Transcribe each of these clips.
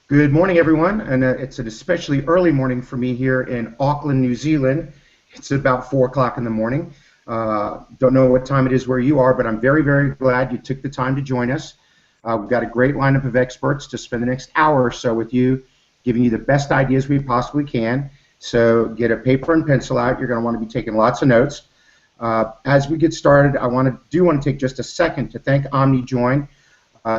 Good morning, everyone, and it's an especially early morning for me here in Auckland, New Zealand. It's about 4 o'clock in the morning. Don't know what time it is where you are, but I'm very, very glad you took the time to join us. We've got a great lineup of experts to spend the next hour or so with you, giving you the best ideas we possibly can. So get a paper and pencil out. You're going to want to be taking lots of notes. As we get started, I do want to take just a second to thank OmniJoin,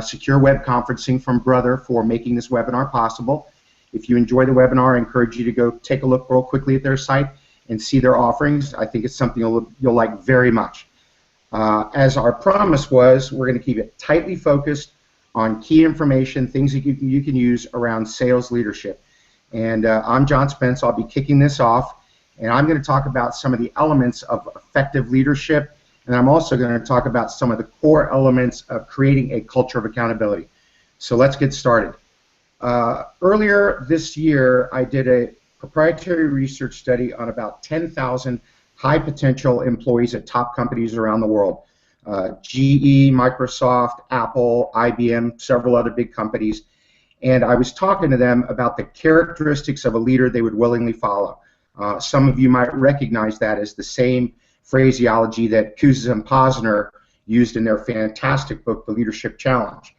Secure Web Conferencing from Brother, for making this webinar possible. If you enjoy the webinar, I encourage you to go take a look real quickly at their site and see their offerings. I think it's something you'll like very much. As our promise was, we're going to keep it tightly focused on key information, things that you can use around sales leadership. And I'm John Spence. I'll be kicking this off, and I'm going to talk about some of the elements of effective leadership. And I'm also going to talk about some of the core elements of creating a culture of accountability. So let's get started. Earlier this year, I did a proprietary research study on about 10,000 high potential employees at top companies around the world. GE, Microsoft, Apple, IBM, several other big companies. And I was talking to them about the characteristics of a leader they would willingly follow. Some of you might recognize that as the same phraseology that Kouzes and Posner used in their fantastic book, The Leadership Challenge.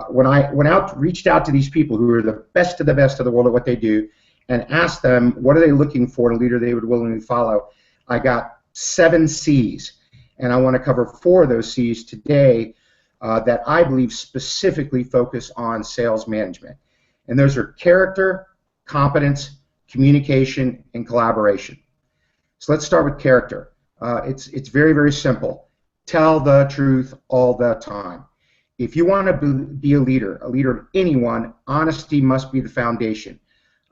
When I reached out to these people who are the best of the world at what they do, and asked them what are they looking for in a leader they would willingly follow, I got 7 C's, and I want to cover 4 of those C's today that I believe specifically focus on sales management. And those are character, competence, communication, and collaboration. So let's start with character. It's very, very simple. Tell the truth all the time. If you want to be a leader of anyone, honesty must be the foundation.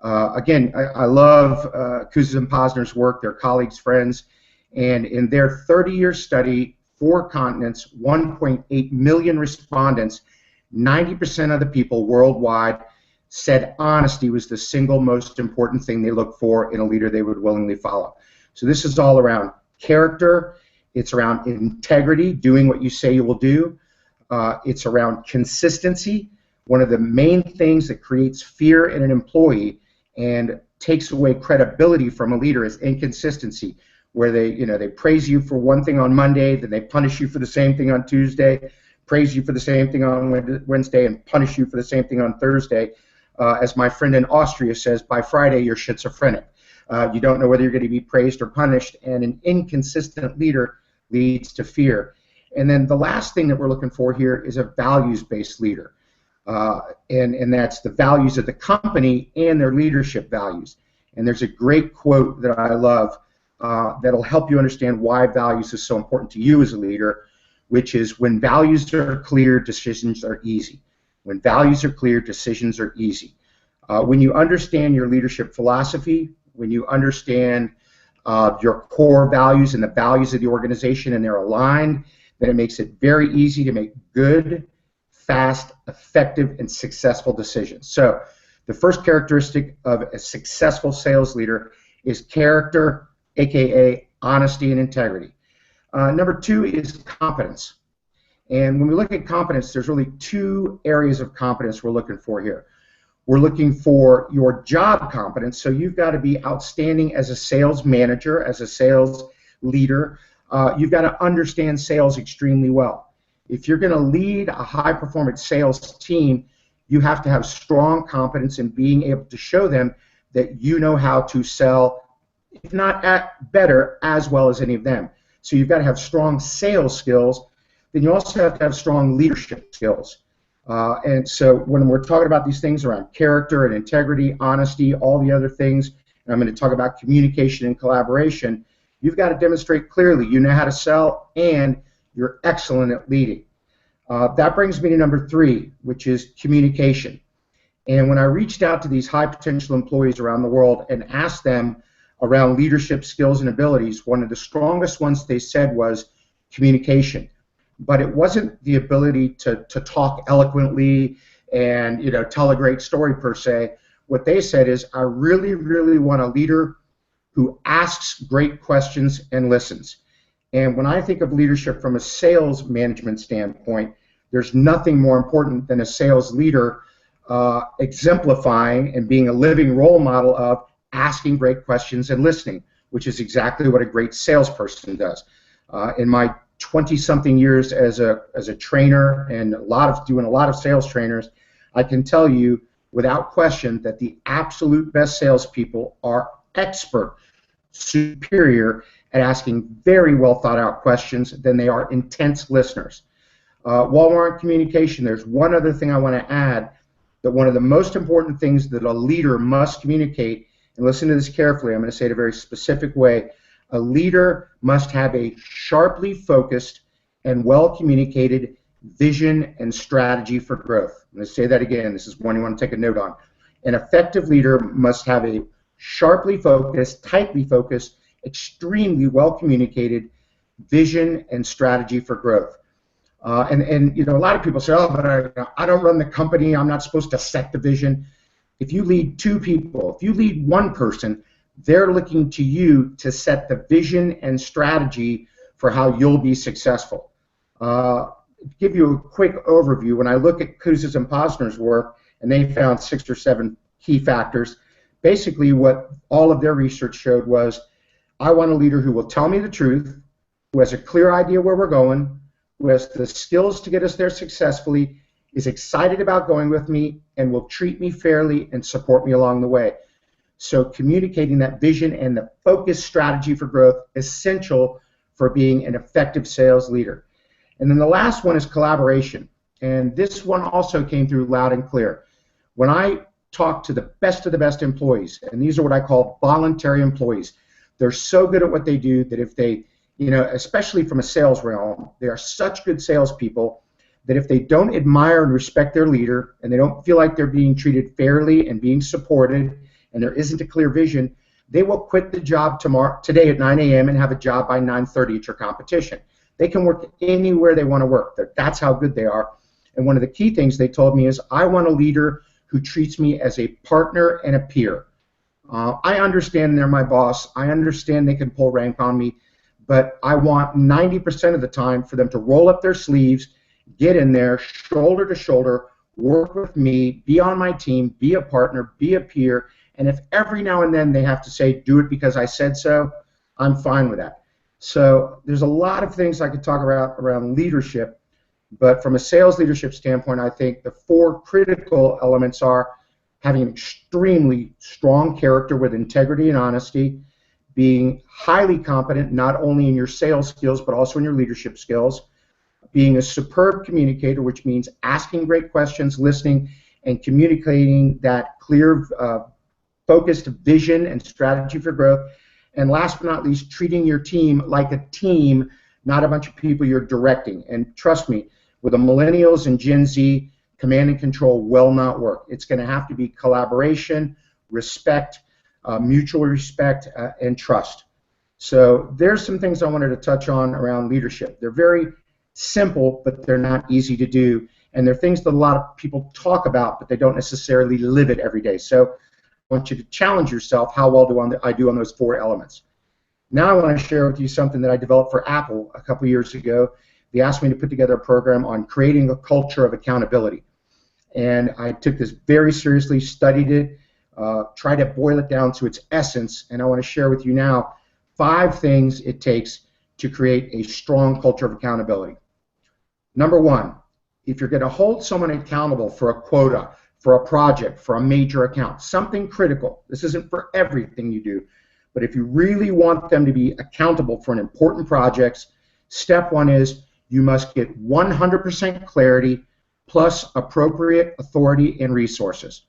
Again, I love Kouzes and Posner's work, their colleagues, friends, and in their 30-year study, 4 continents, 1.8 million respondents, 90% of the people worldwide said honesty was the single most important thing they look for in a leader they would willingly follow. So this is all around character, it's around integrity, doing what you say you will do, it's around consistency. One of the main things that creates fear in an employee and takes away credibility from a leader is inconsistency, where they praise you for one thing on Monday, then they punish you for the same thing on Tuesday, praise you for the same thing on Wednesday, and punish you for the same thing on Thursday. As my friend in Austria says, by Friday you're schizophrenic. You don't know whether you're going to be praised or punished, and an inconsistent leader leads to fear. And then the last thing that we're looking for here is a values-based leader, and that's the values of the company and their leadership values. And there's a great quote that I love that'll help you understand why values is so important to you as a leader, which is, when values are clear, decisions are easy. When values are clear, decisions are easy. When you understand your leadership philosophy, when you understand your core values and the values of the organization and they're aligned, then it makes it very easy to make good, fast, effective, and successful decisions. So the first characteristic of a successful sales leader is character, aka honesty and integrity. Number 2 is competence. And when we look at competence, there's really 2 areas of competence we're looking for here. We're looking for your job competence, so you've got to be outstanding as a sales manager, as a sales leader. You've got to understand sales extremely well. If you're going to lead a high-performance sales team, you have to have strong competence in being able to show them that you know how to sell, if not better, as well as any of them. So you've got to have strong sales skills. Then you also have to have strong leadership skills. And so when we're talking about these things around character and integrity, honesty, all the other things, and I'm going to talk about communication and collaboration, you've got to demonstrate clearly you know how to sell and you're excellent at leading. That brings me to number 3, which is communication. And when I reached out to these high potential employees around the world and asked them around leadership skills and abilities, one of the strongest ones they said was communication. But it wasn't the ability to talk eloquently and tell a great story per se. What they said is, I really, really want a leader who asks great questions and listens. And when I think of leadership from a sales management standpoint, there's nothing more important than a sales leader exemplifying and being a living role model of asking great questions and listening, which is exactly what a great salesperson does. In my 20-something years as a trainer and doing a lot of sales trainers, I can tell you without question that the absolute best salespeople are expert, superior at asking very well thought out questions than they are intense listeners. While we're on communication, there's one other thing I want to add, that one of the most important things that a leader must communicate, and listen to this carefully, I'm going to say it a very specific way, a leader must have a sharply focused and well communicated vision and strategy for growth. I'm going to say that again. This is one you want to take a note on. An effective leader must have a sharply focused, tightly focused, extremely well communicated vision and strategy for growth. And you know, a lot of people say, oh, but I don't run the company, I'm not supposed to set the vision. If you lead two people, if you lead one person, they're looking to you to set the vision and strategy for how you'll be successful. Give you a quick overview. When I look at Kouzes and Posner's work, and they found 6 or 7 key factors, basically what all of their research showed was, I want a leader who will tell me the truth, who has a clear idea where we're going, who has the skills to get us there successfully, is excited about going with me, and will treat me fairly and support me along the way. So communicating that vision and the focused strategy for growth is essential for being an effective sales leader. And then the last one is collaboration. And this one also came through loud and clear. When I talk to the best of the best employees, and these are what I call voluntary employees, they're so good at what they do that if they, you know, especially from a sales realm, they are such good salespeople that if they don't admire and respect their leader, and they don't feel like they're being treated fairly and being supported, and there isn't a clear vision, they will quit the job today at 9 a.m. and have a job by 9:30 at your competition. They can work anywhere they want to work. That's how good they are. And one of the key things they told me is, I want a leader who treats me as a partner and a peer. I understand they're my boss. I understand they can pull rank on me, but I want 90% of the time for them to roll up their sleeves, get in there, shoulder to shoulder, work with me, be on my team, be a partner, be a peer, and if every now and then they have to say, do it because I said so, I'm fine with that. So there's a lot of things I could talk about around leadership, but from a sales leadership standpoint, I think the 4 critical elements are having an extremely strong character with integrity and honesty, being highly competent not only in your sales skills but also in your leadership skills, being a superb communicator, which means asking great questions, listening, and communicating that clear, focused vision and strategy for growth, and last but not least, treating your team like a team, not a bunch of people you're directing. And trust me, with the millennials and Gen Z, command and control will not work. It's going to have to be collaboration, respect, mutual respect, and trust. So there's some things I wanted to touch on around leadership. They're very simple, but they're not easy to do. And they're things that a lot of people talk about, but they don't necessarily live it every day. So I want you to challenge yourself, how well do I do on those 4 elements. Now I want to share with you something that I developed for Apple a couple years ago. They asked me to put together a program on creating a culture of accountability. And I took this very seriously, studied it, tried to boil it down to its essence, and I want to share with you now 5 things it takes to create a strong culture of accountability. Number 1, if you're going to hold someone accountable for a quota, for a project, for a major account, something critical, this isn't for everything you do, but if you really want them to be accountable for an important project, step 1 is you must get 100% clarity plus appropriate authority and resources.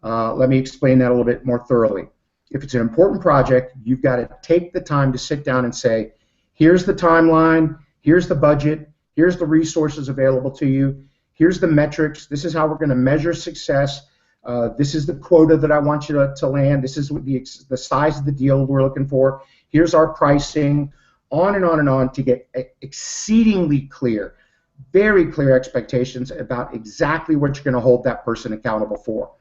Let me explain that a little bit more thoroughly. If it's an important project, you've got to take the time to sit down and say, here's the timeline, here's the budget, here's the resources available to you, here's the metrics, this is how we're going to measure success, this is the quota that I want you to land, this is what the size of the deal we're looking for, here's our pricing, on and on and on, to get exceedingly clear, very clear expectations about exactly what you're going to hold that person accountable for.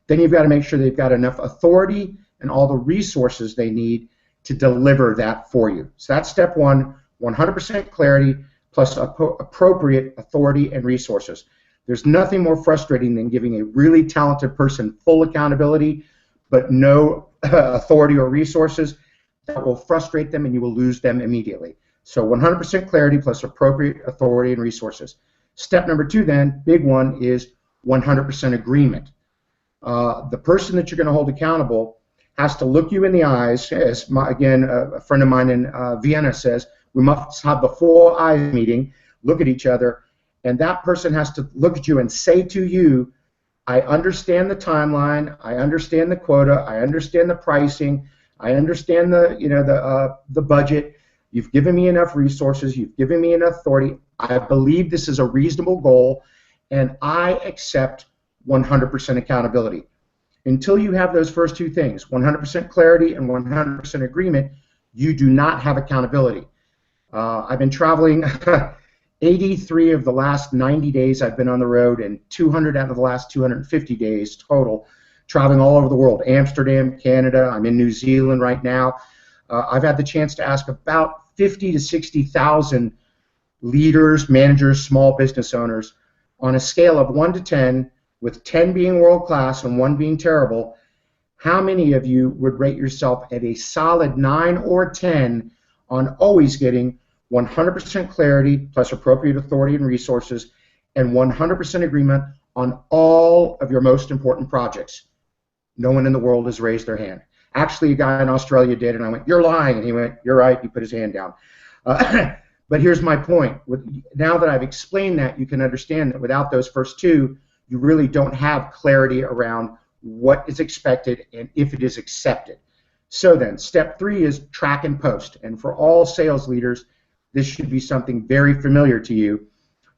Then you've got to make sure they've got enough authority and all the resources they need to deliver that for you. So that's step 1, 100% clarity plus appropriate authority and resources. There's nothing more frustrating than giving a really talented person full accountability, but no authority or resources. That will frustrate them and you will lose them immediately. So 100% clarity plus appropriate authority and resources. Step number 2 then, big one, is 100% agreement. The person that you're going to hold accountable has to look you in the eyes, as again, a friend of mine in Vienna says, we must have the full eyes meeting, look at each other, and that person has to look at you and say to you, I understand the timeline, I understand the quota, I understand the pricing, I understand the budget, you've given me enough resources, you've given me enough authority, I believe this is a reasonable goal, and I accept 100% accountability. Until you have those first 2 things, 100% clarity and 100% agreement, you do not have accountability. I've been traveling 83 of the last 90 days I've been on the road, and 200 out of the last 250 days total, traveling all over the world. Amsterdam, Canada, I'm in New Zealand right now. I've had the chance to ask about 50 to 60,000 leaders, managers, small business owners on a scale of 1 to 10, with 10 being world-class and 1 being terrible, how many of you would rate yourself at a solid 9 or 10 on always getting 100% clarity plus appropriate authority and resources and 100% agreement on all of your most important projects? No one in the world has raised their hand. Actually, a guy in Australia did, and I went, you're lying. And he went, you're right. He put his hand down. But here's my point. Now that I've explained that, you can understand that without those first 2, you really don't have clarity around what is expected and if it is accepted. So then, step 3 is track and post. And for all sales leaders, this should be something very familiar to you.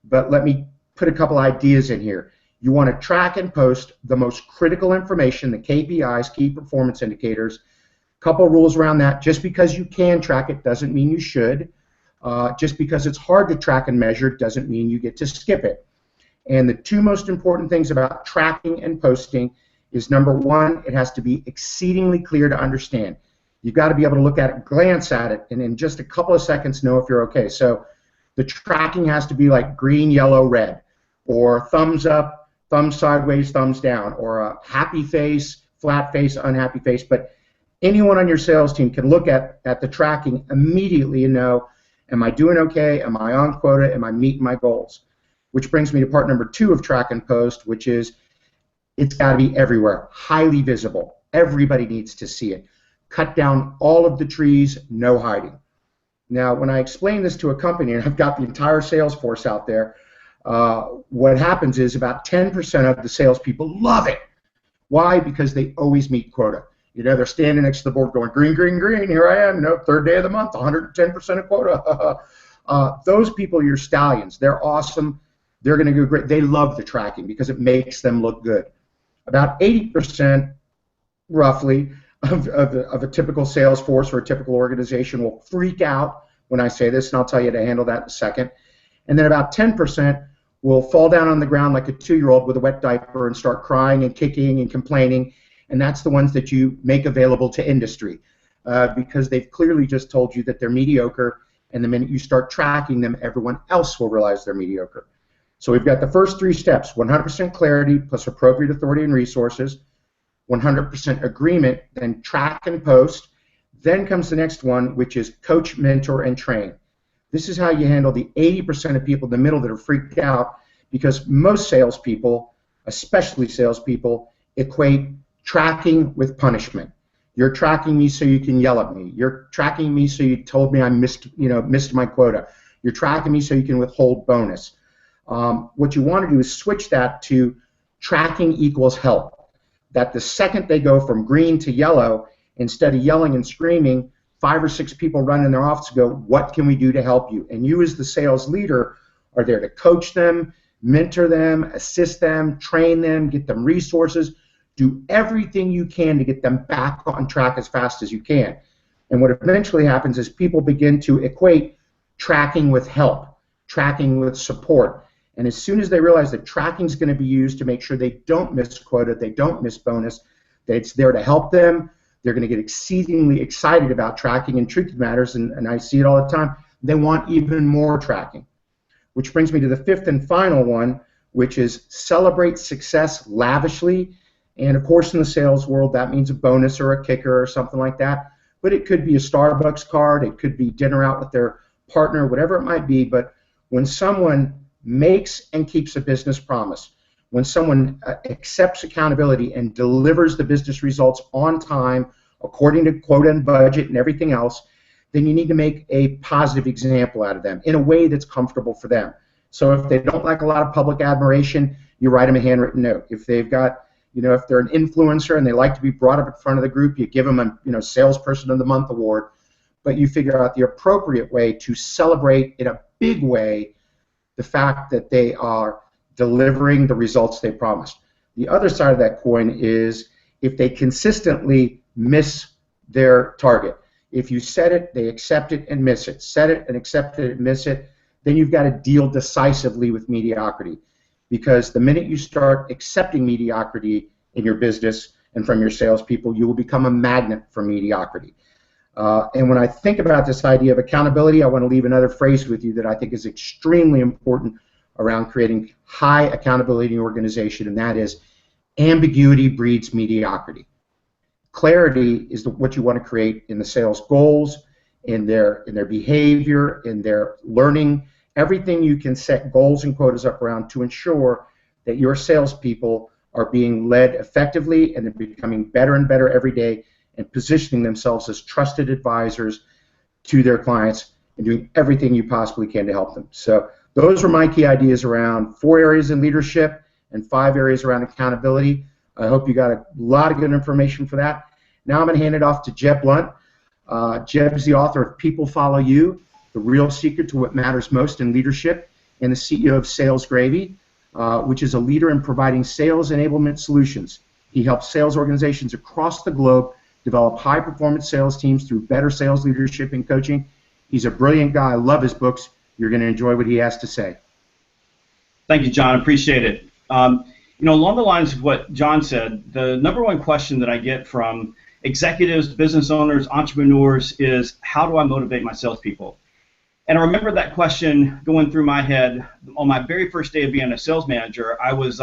But let me put a couple ideas in here. You want to track and post the most critical information, the KPIs, key performance indicators. Couple rules around that. Just because you can track it doesn't mean you should. Just because it's hard to track and measure doesn't mean you get to skip it. And the 2 most important things about tracking and posting is, number 1, it has to be exceedingly clear to understand. You've got to be able to look at it, glance at it, and in just a couple of seconds know if you're okay. So the tracking has to be like green, yellow, red, or thumbs up, thumbs sideways, thumbs down, or a happy face, flat face, unhappy face. But anyone on your sales team can look at the tracking immediately and know, am I doing okay? Am I on quota? Am I meeting my goals? Which brings me to part number 2 of track and post, which is it's got to be everywhere, highly visible. Everybody needs to see it. Cut down all of the trees, no hiding. Now, when I explain this to a company, and I've got the entire sales force out there, what happens is about 10% of the salespeople love it. Why? Because they always meet quota. You know, they're standing next to the board going, green, green, green, here I am, you know, 3rd day of the month, 110% of quota. Those people are your stallions. They're awesome. They're going to go great. They love the tracking because it makes them look good. About 80%, roughly, of a typical sales force or a typical organization will freak out when I say this, and I'll tell you to handle that in a second. And then about 10% will fall down on the ground like a 2-year-old with a wet diaper and start crying and kicking and complaining, and that's the ones that you make available to industry because they've clearly just told you that they're mediocre, and the minute you start tracking them, everyone else will realize they're mediocre. So we've got the first 3 steps, 100% clarity plus appropriate authority and resources, 100% agreement, then track and post. Then comes the next one, which is coach, mentor, and train. This is how you handle the 80% of people in the middle that are freaked out, because most salespeople, especially salespeople, equate tracking with punishment. You're tracking me so you can yell at me. You're tracking me so you told me I missed my quota. You're tracking me so you can withhold bonus. What you want to do is switch that to tracking equals help. That the second they go from green to yellow, instead of yelling and screaming, 5 or 6 people run in their office and go, what can we do to help you? And you as the sales leader are there to coach them, mentor them, assist them, train them, get them resources, do everything you can to get them back on track as fast as you can. And what eventually happens is people begin to equate tracking with help, tracking with support. And as soon as they realize that tracking is going to be used to make sure they don't miss quota, they don't miss bonus, that it's there to help them, they're going to get exceedingly excited about tracking. And truth of the matter is, and I see it all the time, they want even more tracking. Which brings me to the 5th and final one, which is celebrate success lavishly. And of course, in the sales world, that means a bonus or a kicker or something like that. But it could be a Starbucks card, it could be dinner out with their partner, whatever it might be. But when someone makes and keeps a business promise, when someone accepts accountability and delivers the business results on time, according to quota and budget and everything else, then you need to make a positive example out of them in a way that's comfortable for them. So if they don't like a lot of public admiration, you write them a handwritten note. If they've got, if they're an influencer and they like to be brought up in front of the group, you give them a, Salesperson of the Month award. But you figure out the appropriate way to celebrate in a big way the fact that they are delivering the results they promised. The other side of that coin is if they consistently miss their target. If you set it, they accept it and miss it. Set it and accept it and miss it, then you've got to deal decisively with mediocrity. Because the minute you start accepting mediocrity in your business and from your salespeople, you will become a magnet for mediocrity. And when I think about this idea of accountability, I want to leave another phrase with you that I think is extremely important around creating high accountability in your organization, and that is ambiguity breeds mediocrity. Clarity is what you want to create in the sales goals, in their behavior, in their learning. Everything you can set goals and quotas up around to ensure that your salespeople are being led effectively and they're becoming better and better every day and positioning themselves as trusted advisors to their clients and doing everything you possibly can to help them. So those are my key ideas around 4 areas in leadership and 5 areas around accountability. I hope you got a lot of good information for that. Now I'm going to hand it off to Jeb Blount. Jeb's the author of People Follow You, The Real Secret to What Matters Most in Leadership, and the CEO of Sales Gravy, which is a leader in providing sales enablement solutions. He helps sales organizations across the globe develop high-performance sales teams through better sales leadership and coaching. He's a brilliant guy. I love his books. You're going to enjoy what he has to say. Thank you, John. Appreciate it. Along the lines of what John said, the number one question that I get from executives, business owners, entrepreneurs is, how do I motivate my salespeople? And I remember that question going through my head on my very first day of being a sales manager. I was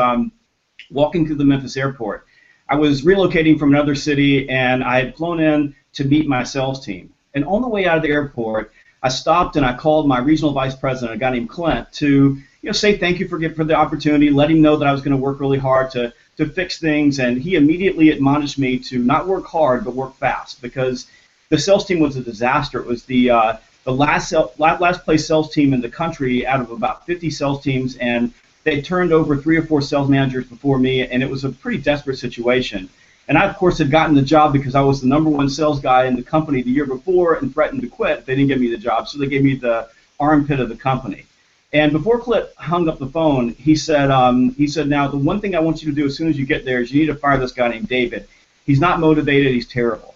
walking through the Memphis airport. I was relocating from another city, and I had flown in to meet my sales team. And on the way out of the airport, I stopped and I called my regional vice president, a guy named Clint, to say thank you for the opportunity, let him know that I was going to work really hard to fix things. And he immediately admonished me to not work hard but work fast, because the sales team was a disaster. It was the last place sales team in the country out of about 50 sales teams, and they turned over 3 or 4 sales managers before me, and it was a pretty desperate situation. And I, of course, had gotten the job because I was the #1 sales guy in the company the year before and threatened to quit. They didn't give me the job, so they gave me the armpit of the company. And before Clint hung up the phone, he said, now the one thing I want you to do as soon as you get there is you need to fire this guy named David. He's not motivated. He's terrible.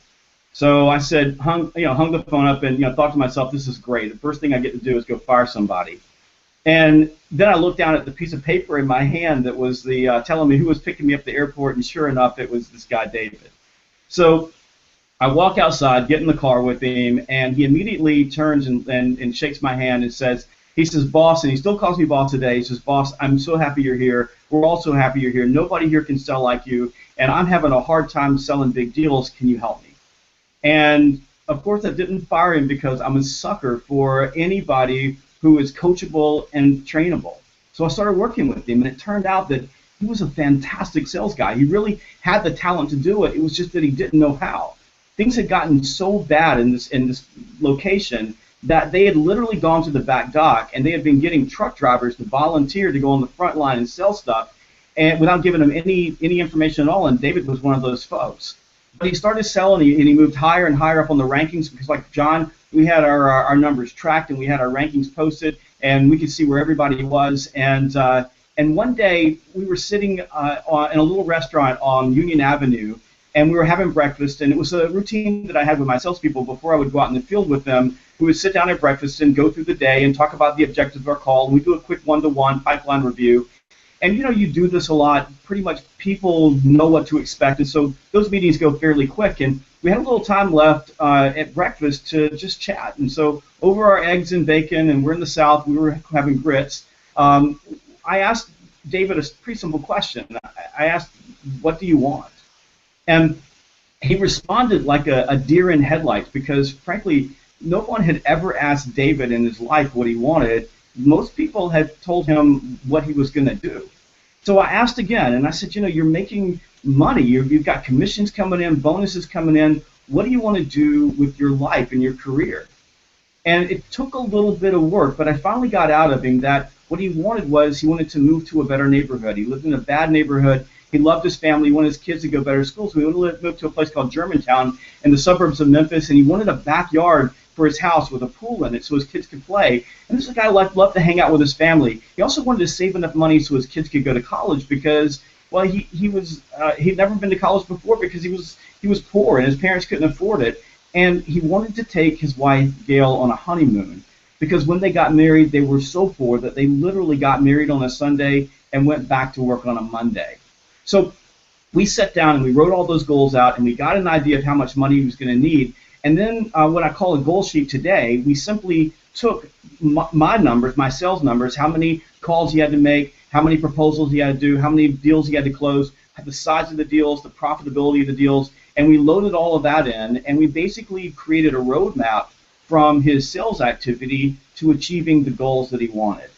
So I said, hung the phone up and thought to myself, this is great. The first thing I get to do is go fire somebody. And then I looked down at the piece of paper in my hand that was telling me who was picking me up at the airport, and sure enough, it was this guy, David. So I walk outside, get in the car with him, and he immediately turns and shakes my hand and says, boss, and he still calls me boss today, he says, boss, I'm so happy you're here. We're all so happy you're here. Nobody here can sell like you, and I'm having a hard time selling big deals. Can you help me? And, of course, I didn't fire him because I'm a sucker for anybody who is coachable and trainable. So I started working with him, and it turned out that he was a fantastic sales guy. He really had the talent to do it. It was just that he didn't know how. Things had gotten so bad in this location that they had literally gone to the back dock, and they had been getting truck drivers to volunteer to go on the front line and sell stuff, and without giving them any information at all. And David was one of those folks. But he started selling, and he moved higher and higher up on the rankings because, like John, we had our numbers tracked and we had our rankings posted, and we could see where everybody was. And one day we were sitting in a little restaurant on Union Avenue, and we were having breakfast, and it was a routine that I had with my salespeople before I would go out in the field with them. We would sit down at breakfast and go through the day and talk about the objectives of our call, and we do a quick one-to-one pipeline review. And you do this a lot. Pretty much people know what to expect, and so those meetings go fairly quick. And we had a little time left at breakfast to just chat. And so over our eggs and bacon, and we're in the South, we were having grits. I asked David a pretty simple question. I asked, what do you want? And he responded like a deer in headlights because, frankly, no one had ever asked David in his life what he wanted. Most people had told him what he was going to do. So I asked again, and I said, you're making money. You've got commissions coming in, bonuses coming in. What do you want to do with your life and your career? And it took a little bit of work, but I finally got out of him that what he wanted to move to a better neighborhood. He lived in a bad neighborhood. He loved his family. He wanted his kids to go better schools. So he wanted to move to a place called Germantown in the suburbs of Memphis, and he wanted a backyard for his house with a pool in it so his kids could play. And this is a guy who loved to hang out with his family. He also wanted to save enough money so his kids could go to college because, well, he'd never been to college before because he was poor and his parents couldn't afford it. And he wanted to take his wife, Gail, on a honeymoon because when they got married, they were so poor that they literally got married on a Sunday and went back to work on a Monday. So we sat down and we wrote all those goals out and we got an idea of how much money he was going to need. And then what I call a goal sheet today, we simply took my numbers, my sales numbers, how many calls he had to make, how many proposals he had to do, how many deals he had to close, the size of the deals, the profitability of the deals, and we loaded all of that in, and we basically created a roadmap from his sales activity to achieving the goals that he wanted.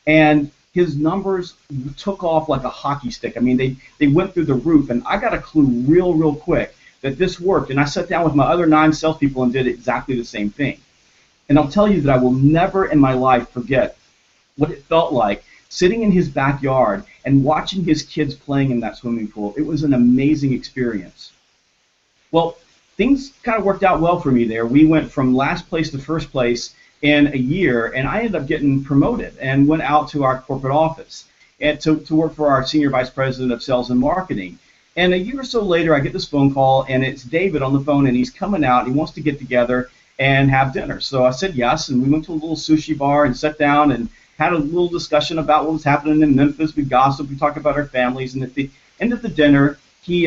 And his numbers took off like a hockey stick. I mean, they went through the roof, and I got a clue real quick that this worked. And I sat down with my other 9 salespeople and did exactly the same thing. And I'll tell you that I will never in my life forget what it felt like sitting in his backyard and watching his kids playing in that swimming pool. It was an amazing experience. Well, things kind of worked out well for me there. We went from last place to first place in a year, and I ended up getting promoted and went out to our corporate office and to work for our senior vice president of sales and marketing. And a year or so later, I get this phone call, and it's David on the phone, and he's coming out, and he wants to get together and have dinner. So I said yes, and we went to a little sushi bar and sat down and had a little discussion about what was happening in Memphis. We gossiped, we talked about our families, and at the end of the dinner, he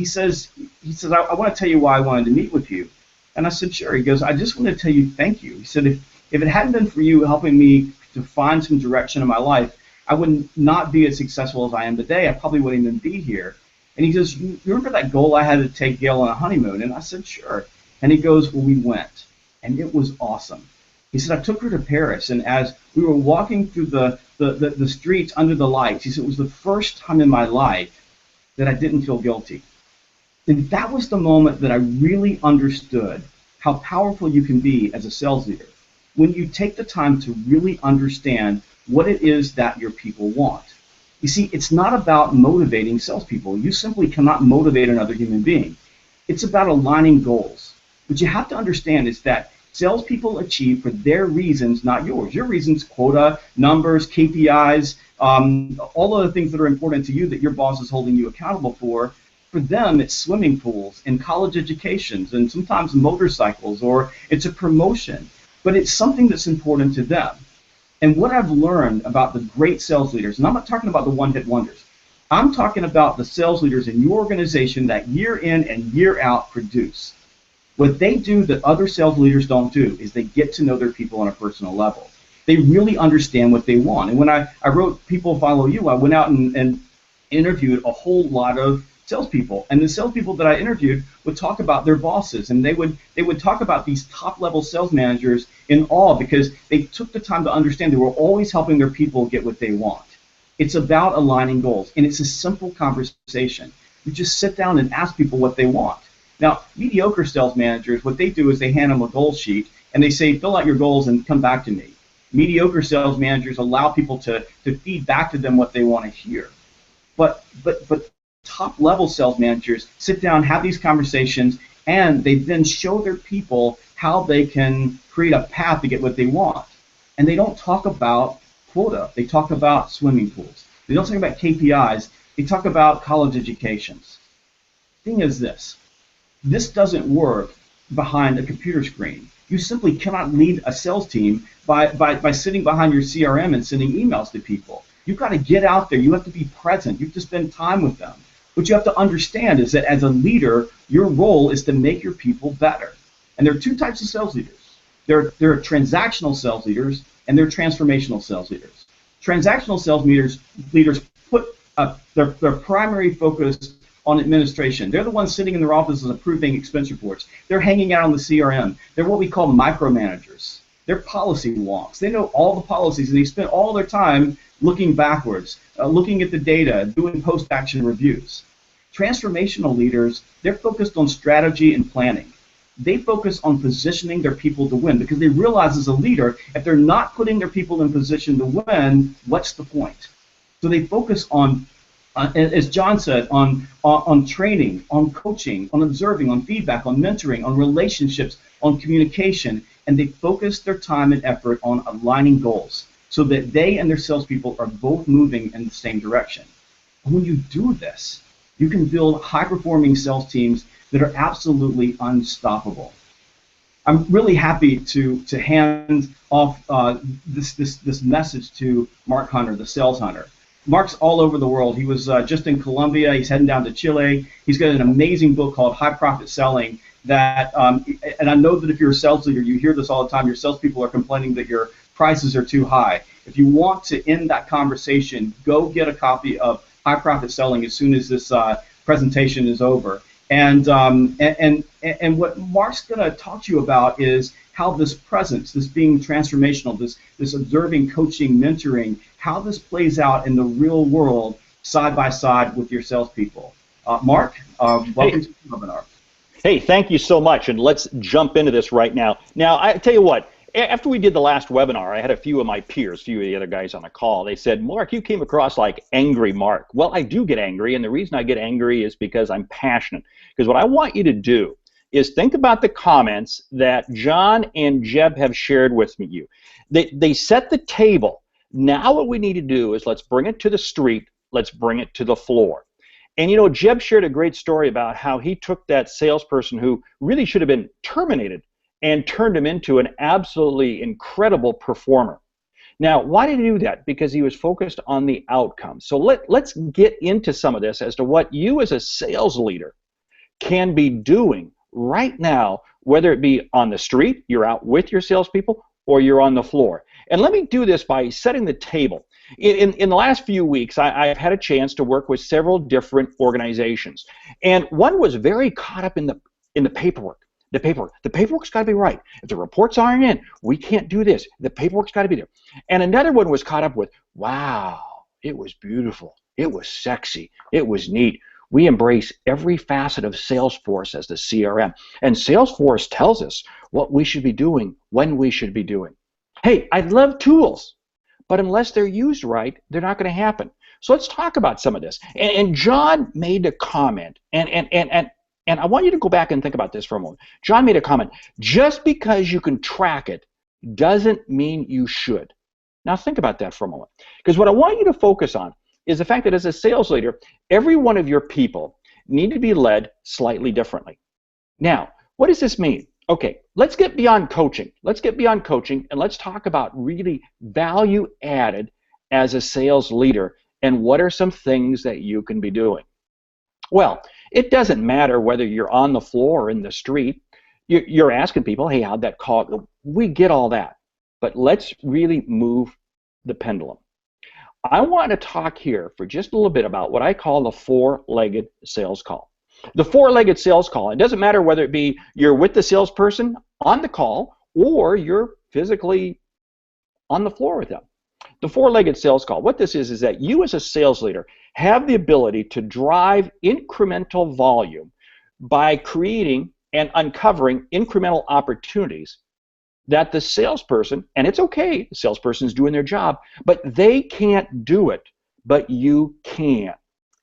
says, I want to tell you why I wanted to meet with you. And I said, sure. He goes, I just want to tell you thank you. He said, if it hadn't been for you helping me to find some direction in my life, I would not be as successful as I am today. I probably wouldn't even be here. And he goes, you remember that goal I had to take Gail on a honeymoon? And I said, sure. And he goes, well, we went, and it was awesome. He said, I took her to Paris, and as we were walking through the streets under the lights, he said, it was the first time in my life that I didn't feel guilty. And that was the moment that I really understood how powerful you can be as a sales leader when you take the time to really understand what it is that your people want. You see, it's not about motivating salespeople. You simply cannot motivate another human being. It's about aligning goals. What you have to understand is that salespeople achieve for their reasons, not yours. Your reasons, quota, numbers, KPIs, all of the things that are important to you that your boss is holding you accountable for. For them, it's swimming pools and college educations and sometimes motorcycles, or it's a promotion. But it's something that's important to them. And what I've learned about the great sales leaders, and I'm not talking about the one-hit wonders, I'm talking about the sales leaders in your organization that year in and year out produce. What they do that other sales leaders don't do is they get to know their people on a personal level. They really understand what they want. And when I wrote People Follow You, I went out and interviewed a whole lot of salespeople. And the salespeople that I interviewed would talk about their bosses, and they would talk about these top-level sales managers in awe because they took the time to understand they were always helping their people get what they want. It's about aligning goals, and it's a simple conversation. You just sit down and ask people what they want. Now, mediocre sales managers, what they do is they hand them a goal sheet, and they say, fill out your goals and come back to me. Mediocre sales managers allow people to feed back to them what they want to hear. But top-level sales managers sit down, have these conversations, and they then show their people how they can create a path to get what they want. And they don't talk about quota. They talk about swimming pools. They don't talk about KPIs. They talk about college educations. The thing is this doesn't work behind a computer screen. You simply cannot lead a sales team by sitting behind your CRM and sending emails to people. You've got to get out there. You have to be present. You have to spend time with them. What you have to understand is that as a leader, your role is to make your people better. And there are 2 types of sales leaders. There are transactional sales leaders, and there are transformational sales leaders. Transactional sales leaders put their primary focus on administration. They're the ones sitting in their offices approving expense reports. They're hanging out on the CRM. They're what we call micromanagers. They're policy wonks. They know all the policies, and they spend all their time looking backwards, looking at the data, doing post-action reviews. Transformational leaders, they're focused on strategy and planning. They focus on positioning their people to win because they realize as a leader, if they're not putting their people in position to win, what's the point? So they focus on, as John said, on training, on coaching, on observing, on feedback, on mentoring, on relationships, on communication, and they focus their time and effort on aligning goals so that they and their salespeople are both moving in the same direction. And when you do this, you can build high-performing sales teams that are absolutely unstoppable. I'm really happy to hand off this message to Mark Hunter, the sales hunter. Mark's all over the world. He was just in Colombia. He's heading down to Chile. He's got an amazing book called High Profit Selling that, and I know that if you're a sales leader, you hear this all the time. Your salespeople are complaining that your prices are too high. If you want to end that conversation, go get a copy of High Profit Selling as soon as this presentation is over. And what Mark's going to talk to you about is how this presence, this being transformational, this observing, coaching, mentoring, how this plays out in the real world side by side with your salespeople. Mark, welcome to the webinar. Hey, thank you so much, and let's jump into this right now. Now, I tell you what, after we did the last webinar, I had a few of my peers, a few of the other guys on the call. They said, Mark, you came across like angry Mark. Well, I do get angry, and the reason I get angry is because I'm passionate. Because what I want you to do is think about the comments that John and Jeb have shared with you. They set the table. Now what we need to do is let's bring it to the street. Let's bring it to the floor. And you know, Jeb shared a great story about how he took that salesperson who really should have been terminated and turned him into an absolutely incredible performer. Now, why did he do that? Because he was focused on the outcome. So let's get into some of this as to what you as a sales leader can be doing right now, whether it be on the street, you're out with your salespeople, or you're on the floor. And let me do this by setting the table. In the last few weeks, I've had a chance to work with several different organizations. And one was very caught up in the paperwork. The paperwork's got to be right. If the reports aren't in, we can't do this. The paperwork's got to be there. And another one was caught up with, wow, it was beautiful. It was sexy. It was neat. We embrace every facet of Salesforce as the CRM. And Salesforce tells us what we should be doing, when we should be doing. Hey, I love tools, but unless they're used right, they're not going to happen. So let's talk about some of this. And John made a comment, and I want you to go back and think about this for a moment. John made a comment. Just because you can track it doesn't mean you should. Now think about that for a moment. Because what I want you to focus on is the fact that as a sales leader, every one of your people need to be led slightly differently. Now, what does this mean? Okay, let's get beyond coaching. Let's get beyond coaching and let's talk about really value added as a sales leader and what are some things that you can be doing. Well, it doesn't matter whether you're on the floor or in the street. You're asking people, hey, how'd that call go? We get all that. But let's really move the pendulum. I want to talk here for just a little bit about what I call the four-legged sales call. The four-legged sales call, it doesn't matter whether it be you're with the salesperson on the call or you're physically on the floor with them. The four-legged sales call, what this is that you as a sales leader have the ability to drive incremental volume by creating and uncovering incremental opportunities that the salesperson, and it's okay, the salesperson's doing their job, but they can't do it, but you can.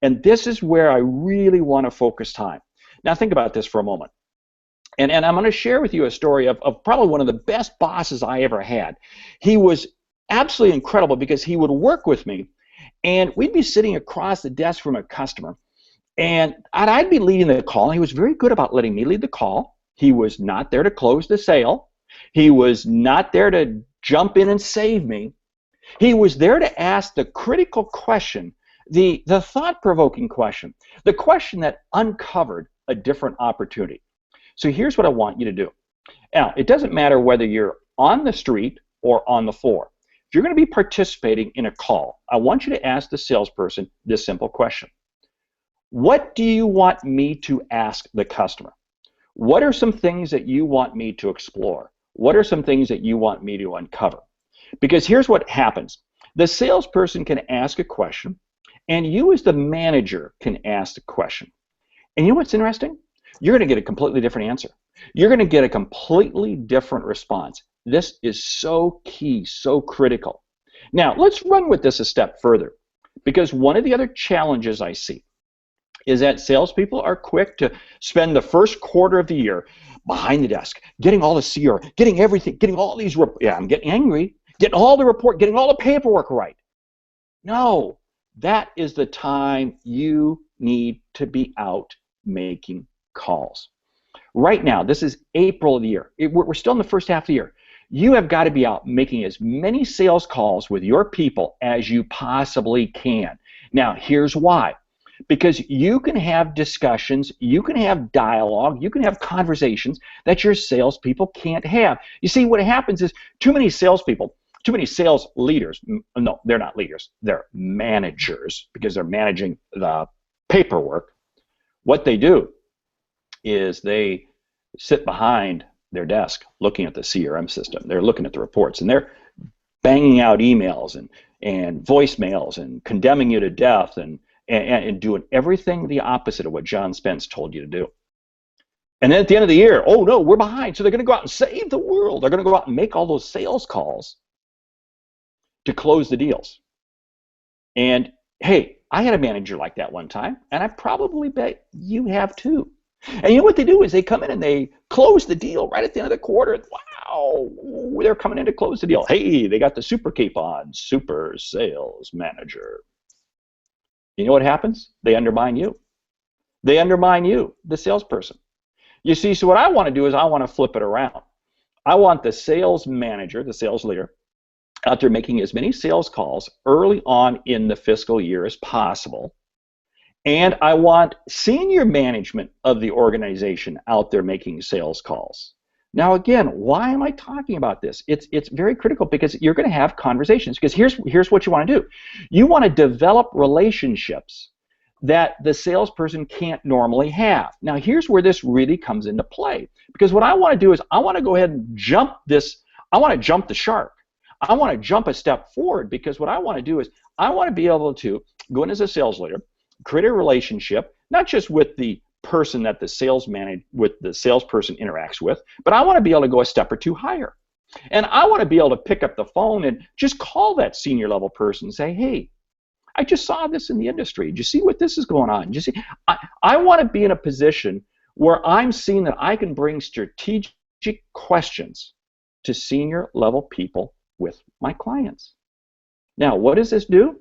And this is where I really want to focus time. Now think about this for a moment. And I'm going to share with you a story of probably one of the best bosses I ever had. He was absolutely incredible because he would work with me, and we'd be sitting across the desk from a customer, and I'd be leading the call, and he was very good about letting me lead the call. He was not there to close the sale. He was not there to jump in and save me. He was there to ask the critical question, the thought-provoking question, the question that uncovered a different opportunity. So here's what I want you to do. Now, it doesn't matter whether you're on the street or on the floor. if you're going to be participating in a call, I want you to ask the salesperson this simple question. What do you want me to ask the customer? What are some things that you want me to explore? What are some things that you want me to uncover? Because here's what happens. The salesperson can ask a question, and you as the manager can ask the question. And you know what's interesting? You're going to get a completely different answer. You're going to get a completely different response. This is so key, so critical. Now, let's run with this a step further, because one of the other challenges I see is that salespeople are quick to spend the first quarter of the year behind the desk, getting all the CR, getting everything, getting all these, I'm getting angry, getting all the report, getting all the paperwork right. No, that is the time you need to be out making calls. Right now, this is April of the year. We're still in the first half of the year. You have got to be out making as many sales calls with your people as you possibly can. Now, here's why. Because you can have discussions, you can have dialogue, you can have conversations that your salespeople can't have. You see, what happens is too many salespeople, too many sales leaders, no, they're not leaders, they're managers because they're managing the paperwork. What they do is they sit behind their desk looking at the CRM system. They're looking at the reports, and they're banging out emails and voicemails and condemning you to death and doing everything the opposite of what John Spence told you to do. And then at the end of the year, oh no, we're behind. So they're going to go out and save the world. They're going to go out and make all those sales calls to close the deals. And hey, I had a manager like that one time, and I probably bet you have too. And you know what they do is they come in and they close the deal right at the end of the quarter. Wow, they're coming in to close the deal. Hey, they got the super cape on, super sales manager. You know what happens? They undermine you. They undermine you, the salesperson. You see, so what I want to do is I want to flip it around. I want the sales manager, the sales leader, out there making as many sales calls early on in the fiscal year as possible. And I want senior management of the organization out there making sales calls. Now, again, why am I talking about this? It's very critical because you're going to have conversations. Because here's what you want to do. You want to develop relationships that the salesperson can't normally have. Now, here's where this really comes into play. Because what I want to do is I want to go ahead and jump this. I want to jump the shark. I want to jump a step forward because what I want to do is I want to be able to go in as a sales leader, create a relationship, not just with the person that the salesperson interacts with, but I want to be able to go a step or two higher. And I want to be able to pick up the phone and just call that senior level person and say, hey, I just saw this in the industry. Did you see what this is going on? Did you see? I want to be in a position where I'm seeing that I can bring strategic questions to senior level people with my clients. Now, what does this do?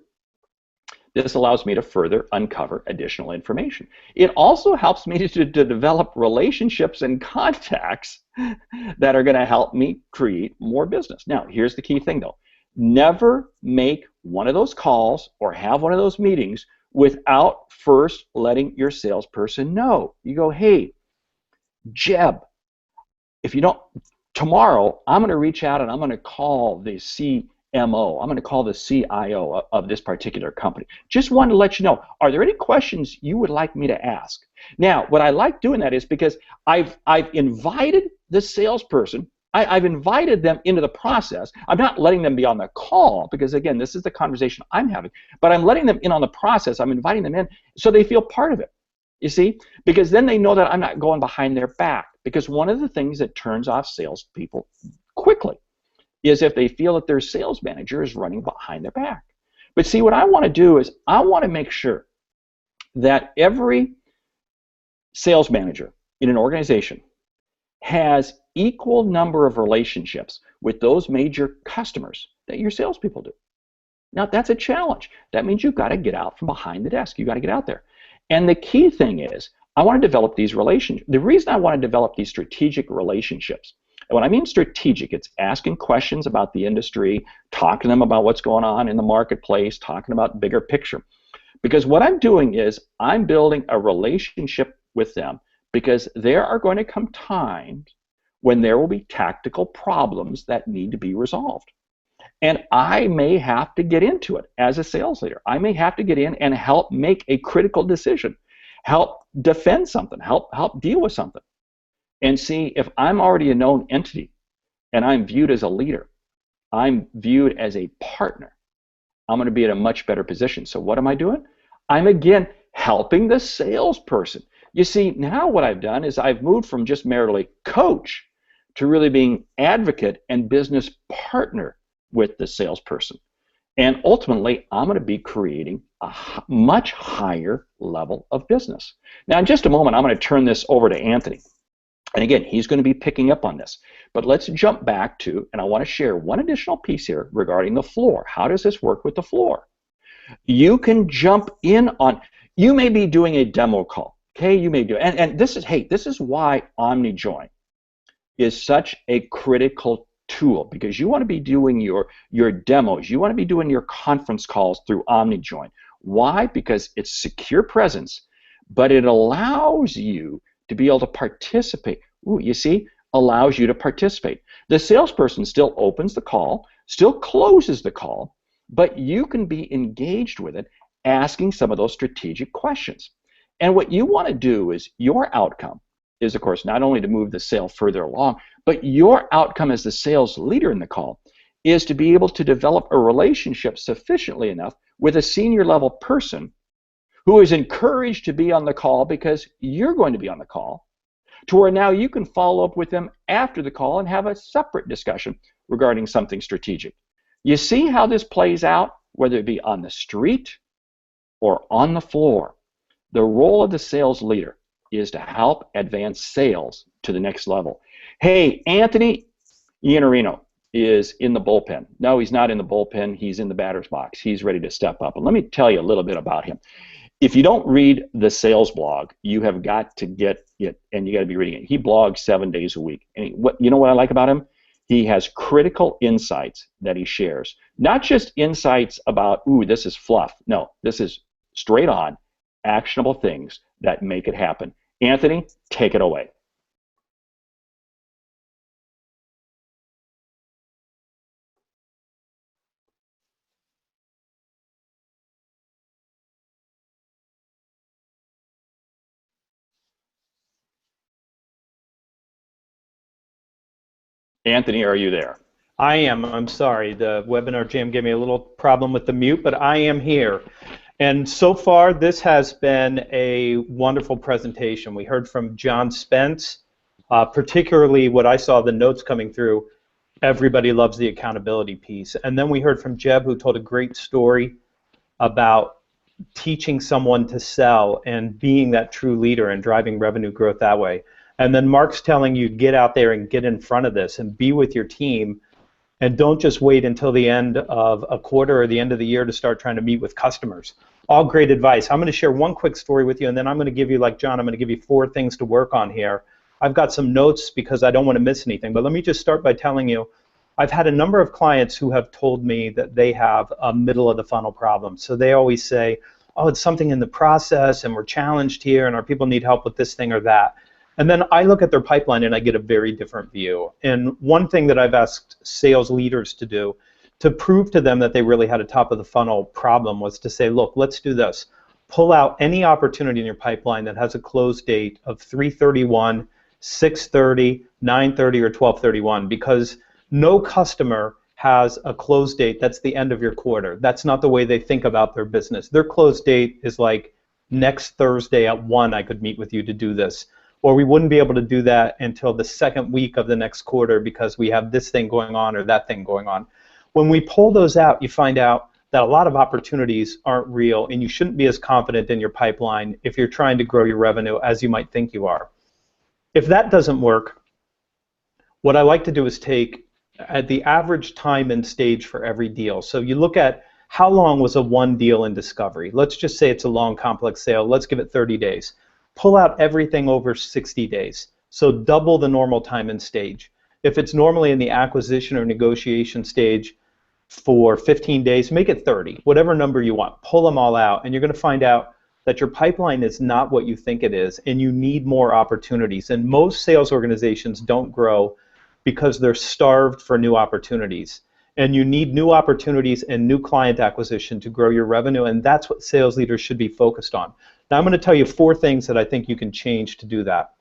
This allows me to further uncover additional information. It also helps me to develop relationships and contacts that are going to help me create more business. Now, here's the key thing, though. Never make one of those calls or have one of those meetings without first letting your salesperson know. You go, hey, Jeb, if you don't, tomorrow I'm going to reach out and I'm going to call the CMO. I'm going to call the CIO of this particular company. Just wanted to let you know, are there any questions you would like me to ask? Now, what I like doing that is because I've invited the salesperson, I've invited them into the process. I'm not letting them be on the call because, again, this is the conversation I'm having, but I'm letting them in on the process. I'm inviting them in so they feel part of it, you see, because then they know that I'm not going behind their back. Because one of the things that turns off salespeople quickly is if they feel that their sales manager is running behind their back. But see, what I want to do is I want to make sure that every sales manager in an organization has equal number of relationships with those major customers that your salespeople do. Now, that's a challenge. That means you've got to get out from behind the desk. You've got to get out there. And the key thing is I want to develop these relationships. The reason I want to develop these strategic relationships, and when I mean strategic, it's asking questions about the industry, talking to them about what's going on in the marketplace, talking about bigger picture. Because what I'm doing is I'm building a relationship with them because there are going to come times when there will be tactical problems that need to be resolved. And I may have to get into it as a sales leader. I may have to get in and help make a critical decision, help defend something, help deal with something. And see, if I'm already a known entity and I'm viewed as a leader, I'm viewed as a partner, I'm going to be in a much better position. So what am I doing? I'm again helping the salesperson. You see, now what I've done is I've moved from just merely coach to really being advocate and business partner with the salesperson. And ultimately, I'm going to be creating a much higher level of business. Now, in just a moment, I'm going to turn this over to Anthony. And again, he's going to be picking up on this. But let's jump back to, and I want to share one additional piece here regarding the floor. How does this work with the floor? You can jump in on, you may be doing a demo call. Okay, you may do, and this is, hey, this is why OmniJoin is such a critical tool, because you want to be doing your demos, you want to be doing your conference calls through OmniJoin. Why? Because it's secure presence, but it allows you to be able to participate. Ooh, you see, allows you to participate. The salesperson still opens the call, still closes the call, but you can be engaged with it, asking some of those strategic questions. And what you want to do is, your outcome is, of course, not only to move the sale further along, but your outcome as the sales leader in the call is to be able to develop a relationship sufficiently enough with a senior level person who is encouraged to be on the call because you're going to be on the call, to where now you can follow up with them after the call and have a separate discussion regarding something strategic. You see how this plays out, whether it be on the street or on the floor. The role of the sales leader is to help advance sales to the next level. Hey, Anthony Iannarino is in the bullpen. No, he's not in the bullpen. He's in the batter's box. He's ready to step up. And let me tell you a little bit about him. If you don't read the sales blog, you have got to get it, and you got to be reading it. He blogs 7 days a week. And you know what I like about him? He has critical insights that he shares. Not just insights about, ooh, this is fluff. No, this is straight on, actionable things that make it happen. Anthony, take it away. Anthony, are you there? I am. I'm sorry. The webinar jam gave me a little problem with the mute, but I am here. And so far, this has been a wonderful presentation. We heard from John Spence, particularly what I saw, the notes coming through, everybody loves the accountability piece. And then we heard from Jeb, who told a great story about teaching someone to sell and being that true leader and driving revenue growth that way. And then Mark's telling you, get out there and get in front of this and be with your team, and don't just wait until the end of a quarter or the end of the year to start trying to meet with customers. All great advice. I'm going to share one quick story with you, and then I'm going to give you, like John, I'm going to give you 4 things to work on here. I've got some notes because I don't want to miss anything, but let me just start by telling you, I've had a number of clients who have told me that they have a middle of the funnel problem. So they always say, oh, it's something in the process, and we're challenged here, and our people need help with this thing or that. And then I look at their pipeline and I get a very different view. And one thing that I've asked sales leaders to do to prove to them that they really had a top of the funnel problem was to say, look, let's do this. Pull out any opportunity in your pipeline that has a close date of 3/31, 6/30, 9/30, or 12/31, because no customer has a close date that's the end of your quarter. That's not the way they think about their business. Their close date is like, next Thursday at 1 I could meet with you to do this. Or we wouldn't be able to do that until the second week of the next quarter because we have this thing going on or that thing going on. When we pull those out, you find out that a lot of opportunities aren't real, and you shouldn't be as confident in your pipeline if you're trying to grow your revenue as you might think you are. If that doesn't work, what I like to do is take at the average time and stage for every deal. So you look at how long was a one deal in discovery. Let's just say it's a long, complex sale. Let's give it 30 days. Pull out everything over 60 days. So double the normal time and stage. If it's normally in the acquisition or negotiation stage for 15 days, make it 30, whatever number you want. Pull them all out, and you're going to find out that your pipeline is not what you think it is, and you need more opportunities. And most sales organizations don't grow because they're starved for new opportunities. and you need new opportunities and new client acquisition to grow your revenue, and that's what sales leaders should be focused on. Now I'm going to tell you 4 things that I think you can change to do that.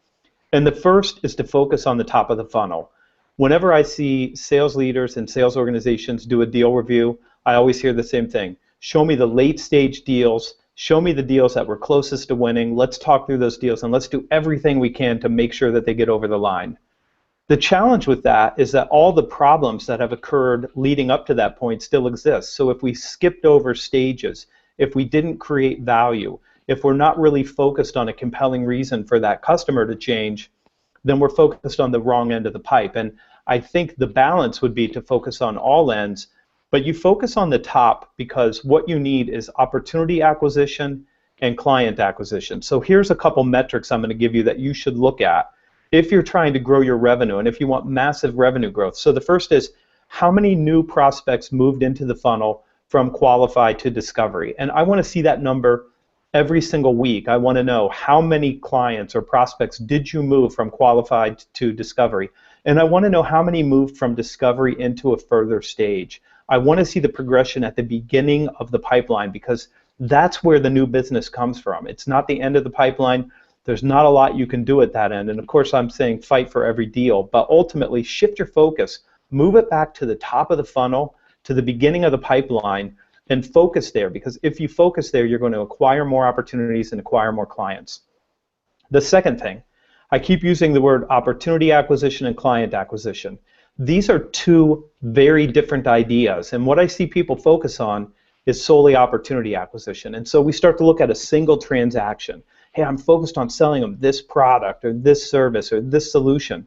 And the first is to focus on the top of the funnel. Whenever I see sales leaders and sales organizations do a deal review, I always hear the same thing. Show me the late stage deals, show me the deals that were closest to winning, let's talk through those deals, and let's do everything we can to make sure that they get over the line. The challenge with that is that all the problems that have occurred leading up to that point still exist. So if we skipped over stages, if we didn't create value, if we're not really focused on a compelling reason for that customer to change, then we're focused on the wrong end of the pipe. And I think the balance would be to focus on all ends, but you focus on the top because what you need is opportunity acquisition and client acquisition. So here's a couple metrics I'm going to give you that you should look at if you're trying to grow your revenue and if you want massive revenue growth. So the first is, how many new prospects moved into the funnel from qualified to discovery? And I want to see that number every single week. I want to know how many clients or prospects did you move from qualified to discovery. And I want to know how many moved from discovery into a further stage. I want to see the progression at the beginning of the pipeline because that's where the new business comes from. It's not the end of the pipeline. There's not a lot you can do at that end. And of course, I'm saying fight for every deal, but ultimately shift your focus, move it back to the top of the funnel, to the beginning of the pipeline, and focus there, because if you focus there, you're going to acquire more opportunities and acquire more clients. The second thing, I keep using the word opportunity acquisition and client acquisition. These are 2 very different ideas, and what I see people focus on is solely opportunity acquisition. And so we start to look at a single transaction. Hey, I'm focused on selling them this product or this service or this solution.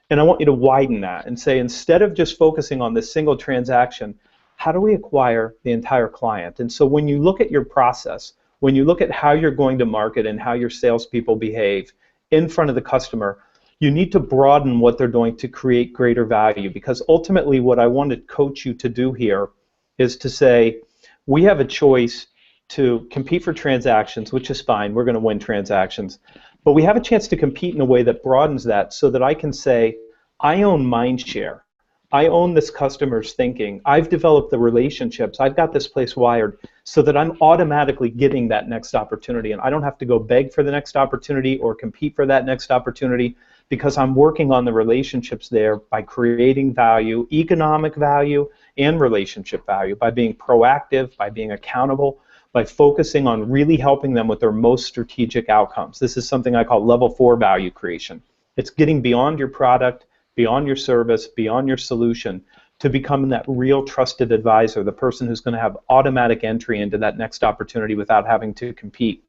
And I want you to widen that and say, instead of just focusing on this single transaction, how do we acquire the entire client? And so when you look at your process, when you look at how you're going to market and how your salespeople behave in front of the customer, you need to broaden what they're doing to create greater value, because ultimately what I want to coach you to do here is to say, we have a choice to compete for transactions, which is fine, we're going to win transactions, but we have a chance to compete in a way that broadens that so that I can say, I own mind share. I own this customer's thinking. I've developed the relationships. I've got this place wired so that I'm automatically getting that next opportunity, and I don't have to go beg for the next opportunity or compete for that next opportunity, because I'm working on the relationships there by creating value, economic value and relationship value, by being proactive, by being accountable, by focusing on really helping them with their most strategic outcomes. This is something I call level 4 value creation. It's getting beyond your product, beyond your service, beyond your solution, to become that real trusted advisor, the person who's going to have automatic entry into that next opportunity without having to compete.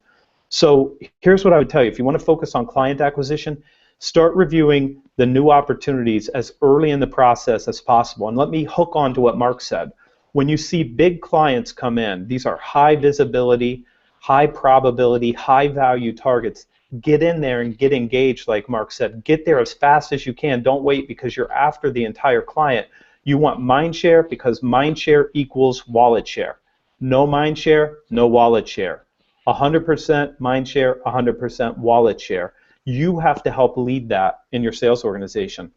So here's what I would tell you. If you want to focus on client acquisition, start reviewing the new opportunities as early in the process as possible. And let me hook on to what Mark said. When you see big clients come in, these are high visibility, high probability, high value targets. Get in there and get engaged, like Mark said. Get there as fast as you can. Don't wait, because you're after the entire client. You want mind share, because mind share equals wallet share. No mind share, no wallet share. 100% mind share, 100% wallet share. You have to help lead that in your sales organization.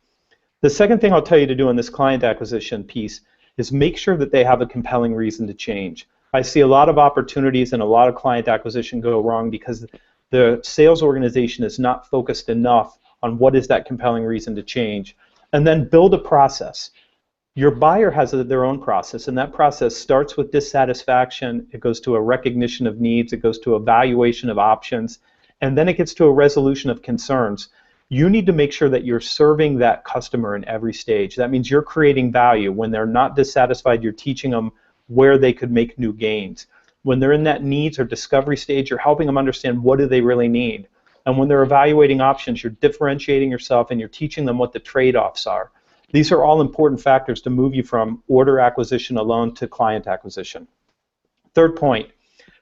The second thing I'll tell you to do in this client acquisition piece is make sure that they have a compelling reason to change. I see a lot of opportunities and a lot of client acquisition go wrong because the sales organization is not focused enough on what is that compelling reason to change. And then build a process. Your buyer has their own process, and that process starts with dissatisfaction. It goes to a recognition of needs. It goes to evaluation of options, and then it gets to a resolution of concerns. You need to make sure that you're serving that customer in every stage. That means you're creating value. When they're not dissatisfied, you're teaching them where they could make new gains. When they're in that needs or discovery stage, you're helping them understand what do they really need. And when they're evaluating options, you're differentiating yourself and you're teaching them what the trade-offs are. These are all important factors to move you from order acquisition alone to client acquisition. Third point,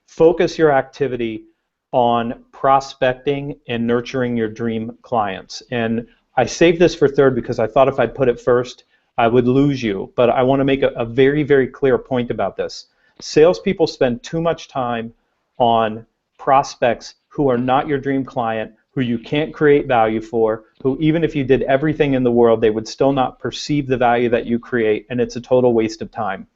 focus your activity on prospecting and nurturing your dream clients. And I saved this for third because I thought if I put it first, I would lose you. But I want to make a very, very clear point about this. Salespeople spend too much time on prospects who are not your dream client, who who you can't create value for, who even if you did everything in the world, they would still not perceive the value that you create, and it's a total waste of time.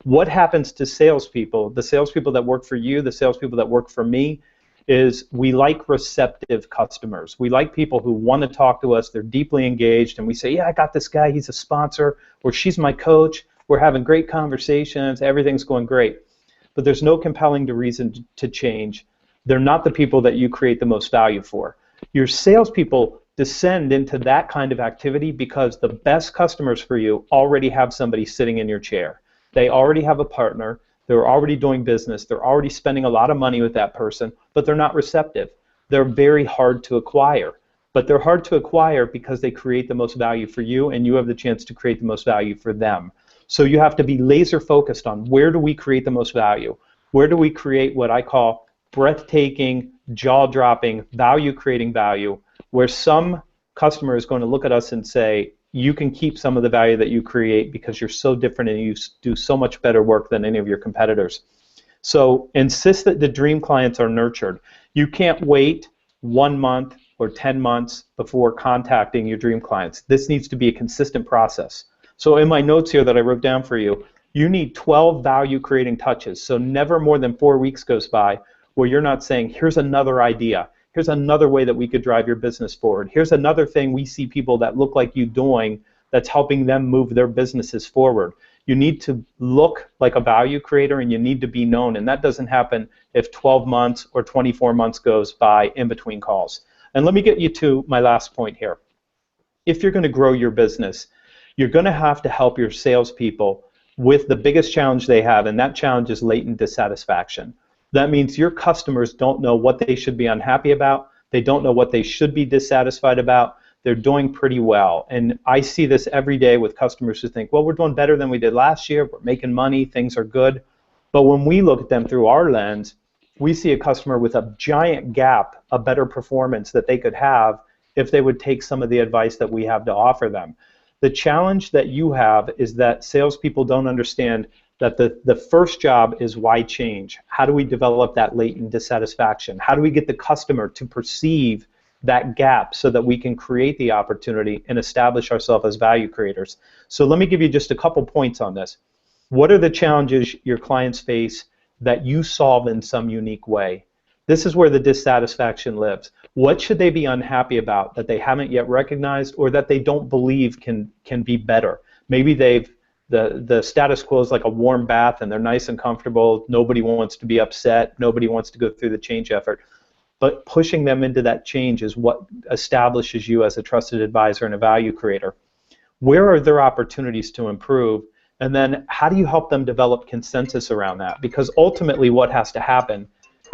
What happens to salespeople, the salespeople that work for you, the salespeople that work for me, is we like receptive customers. We like people who want to talk to us, they're deeply engaged, and we say, yeah, I got this guy, he's a sponsor, or she's my coach, we're having great conversations, everything's going great. But there's no compelling reason to change. They're not the people that you create the most value for. Your salespeople descend into that kind of activity because the best customers for you already have somebody sitting in your chair. They already have a partner, they're already doing business, they're already spending a lot of money with that person, but they're not receptive. They're very hard to acquire. But they're hard to acquire because they create the most value for you, and you have the chance to create the most value for them. So you have to be laser focused on where do we create the most value? Where do we create what I call breathtaking, jaw-dropping, value-creating value, where some customer is going to look at us and say, you can keep some of the value that you create because you're so different and you do so much better work than any of your competitors. So insist that the dream clients are nurtured. You can't wait 1 month or 10 months before contacting your dream clients. This needs to be a consistent process. So in my notes here that I wrote down for you, you need 12 value-creating touches. So never more than 4 weeks goes by where you're not saying, here's another idea. Here's another way that we could drive your business forward. Here's another thing we see people that look like you doing that's helping them move their businesses forward. You need to look like a value creator, and you need to be known. And that doesn't happen if 12 months or 24 months goes by in between calls. And let me get you to my last point here. If you're going to grow your business, you're going to have to help your salespeople with the biggest challenge they have, and that challenge is latent dissatisfaction. That means your customers don't know what they should be unhappy about. They don't know what they should be dissatisfied about. They're doing pretty well. And I see this every day with customers who think, well, we're doing better than we did last year. We're making money. Things are good. But when we look at them through our lens, we see a customer with a giant gap, a better performance that they could have if they would take some of the advice that we have to offer them. The challenge that you have is that salespeople don't understand that the first job is why change? How do we develop that latent dissatisfaction? How do we get the customer to perceive that gap so that we can create the opportunity and establish ourselves as value creators? So let me give you just a couple points on this. What are the challenges your clients face that you solve in some unique way? This is where the dissatisfaction lives. What should they be unhappy about that they haven't yet recognized or that they don't believe can be better? Maybe the status quo is like a warm bath and they're nice and comfortable. Nobody wants to be upset. Nobody wants to go through the change effort. But pushing them into that change is what establishes you as a trusted advisor and a value creator. Where are there opportunities to improve? And then how do you help them develop consensus around that? Because ultimately what has to happen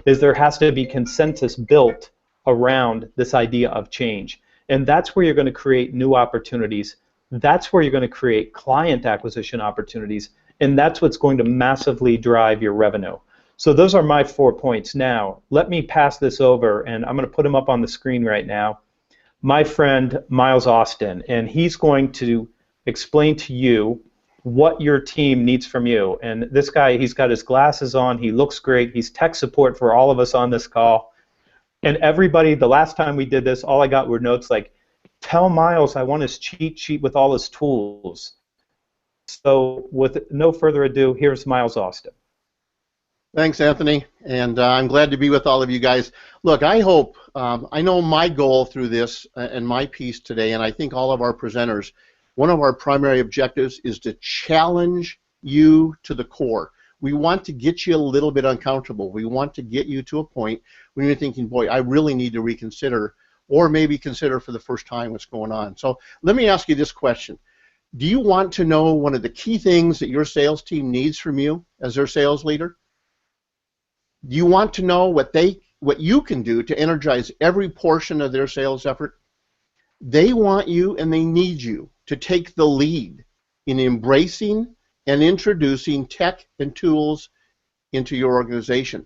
is there has to be consensus built around this idea of change. And that's where you're going to create new opportunities. That's where you're going to create client acquisition opportunities. And that's what's going to massively drive your revenue. So those are my 4 points. Now, let me pass this over, and I'm going to put him up on the screen right now. My friend, Miles Austin, and he's going to explain to you what your team needs from you. And this guy, he's got his glasses on, he looks great, he's tech support for all of us on this call. And everybody, the last time we did this, all I got were notes like, tell Miles I want his cheat sheet with all his tools. So with no further ado, here's Miles Austin. Thanks, Anthony, and I'm glad to be with all of you guys. Look, I hope, I know my goal through this and my piece today, and I think all of our presenters, one of our primary objectives is to challenge you to the core. We want to get you a little bit uncomfortable. We want to get you to a point when you're thinking, boy, I really need to reconsider, or maybe consider for the first time what's going on. So let me ask you this question. Do you want to know one of the key things that your sales team needs from you as their sales leader? Do you want to know what you can do to energize every portion of their sales effort? They want you and they need you to take the lead in embracing and introducing tech and tools into your organization.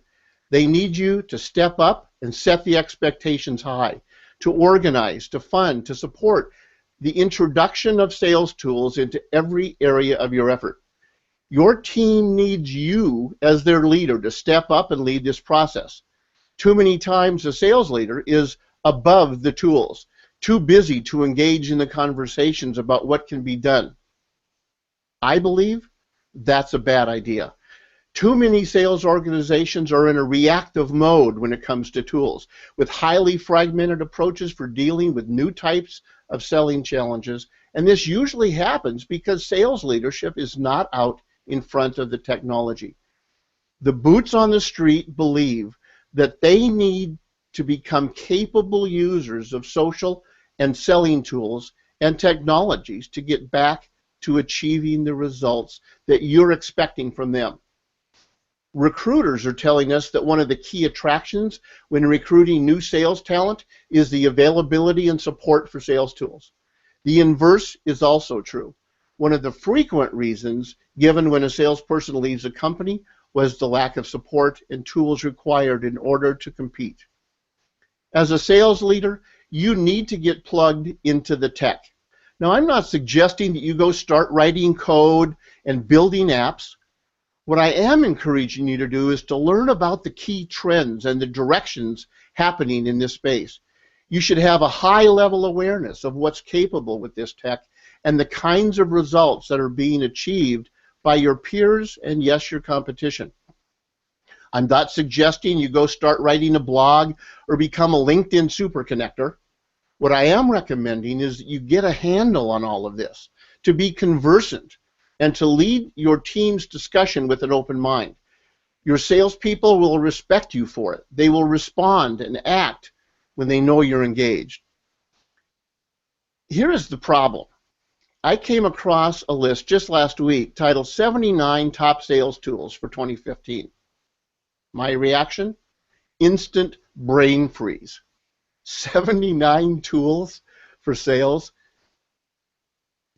They need you to step up and set the expectations high, to organize, to fund, to support the introduction of sales tools into every area of your effort. Your team needs you as their leader to step up and lead this process. Too many times a sales leader is above the tools, too busy to engage in the conversations about what can be done. I believe that's a bad idea. Too many sales organizations are in a reactive mode when it comes to tools, with highly fragmented approaches for dealing with new types of selling challenges, and this usually happens because sales leadership is not out in front of the technology. The boots on the street believe that they need to become capable users of social and selling tools and technologies to get back to achieving the results that you're expecting from them. Recruiters are telling us that one of the key attractions when recruiting new sales talent is the availability and support for sales tools. The inverse is also true. One of the frequent reasons given when a salesperson leaves a company was the lack of support and tools required in order to compete. As a sales leader, you need to get plugged into the tech. Now, I'm not suggesting that you go start writing code and building apps. What I am encouraging you to do is to learn about the key trends and the directions happening in this space. You should have a high level awareness of what's capable with this tech and the kinds of results that are being achieved by your peers and, yes, your competition. I'm not suggesting you go start writing a blog or become a LinkedIn super connector. What I am recommending is that you get a handle on all of this, to be conversant, and to lead your team's discussion with an open mind. Your salespeople will respect you for it. They will respond and act when they know you're engaged. Here is the problem. I came across a list just last week titled 79 Top Sales Tools for 2015. My reaction? Instant brain freeze. 79 tools for sales.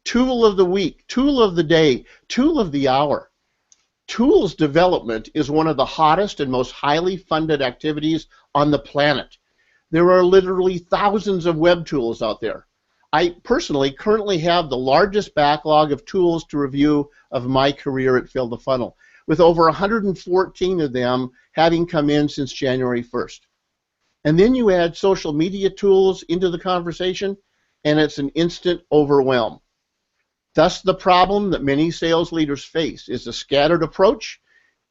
Tool of the week, tool of the day, tool of the hour. Tools development is one of the hottest and most highly funded activities on the planet. There are literally thousands of web tools out there. I personally currently have the largest backlog of tools to review of my career at Fill the Funnel, with over 114 of them having come in since January 1st. And then you add social media tools into the conversation, and it's an instant overwhelm. Thus, the problem that many sales leaders face is a scattered approach,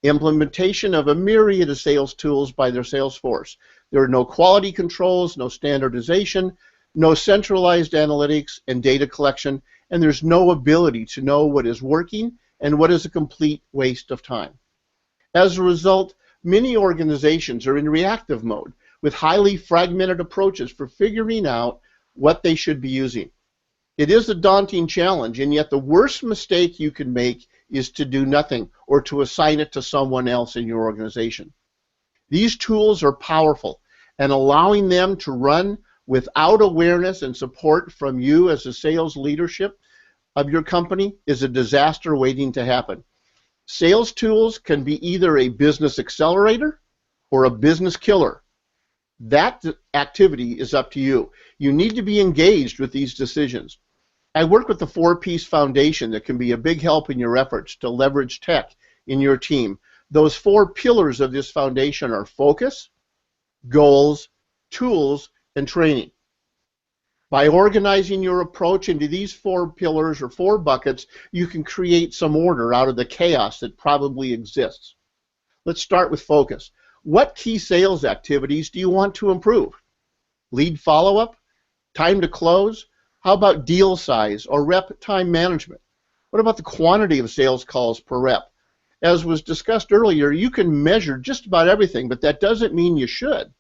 implementation of a myriad of sales tools by their sales force. There are no quality controls, no standardization, no centralized analytics and data collection, and there's no ability to know what is working and what is a complete waste of time. As a result, many organizations are in reactive mode with highly fragmented approaches for figuring out what they should be using. It is a daunting challenge, and yet the worst mistake you can make is to do nothing or to assign it to someone else in your organization. These tools are powerful, and allowing them to run without awareness and support from you as a sales leadership of your company is a disaster waiting to happen. Sales tools can be either a business accelerator or a business killer. That activity is up to you. You need to be engaged with these decisions. I work with the 4-piece foundation that can be a big help in your efforts to leverage tech in your team. Those 4 pillars of this foundation are focus, goals, tools, and training. By organizing your approach into these 4 pillars or 4 buckets, you can create some order out of the chaos that probably exists. Let's start with focus. What key sales activities do you want to improve? Lead follow-up? Time to close? How about deal size or rep time management? What about the quantity of sales calls per rep? As was discussed earlier, you can measure just about everything, but that doesn't mean you should.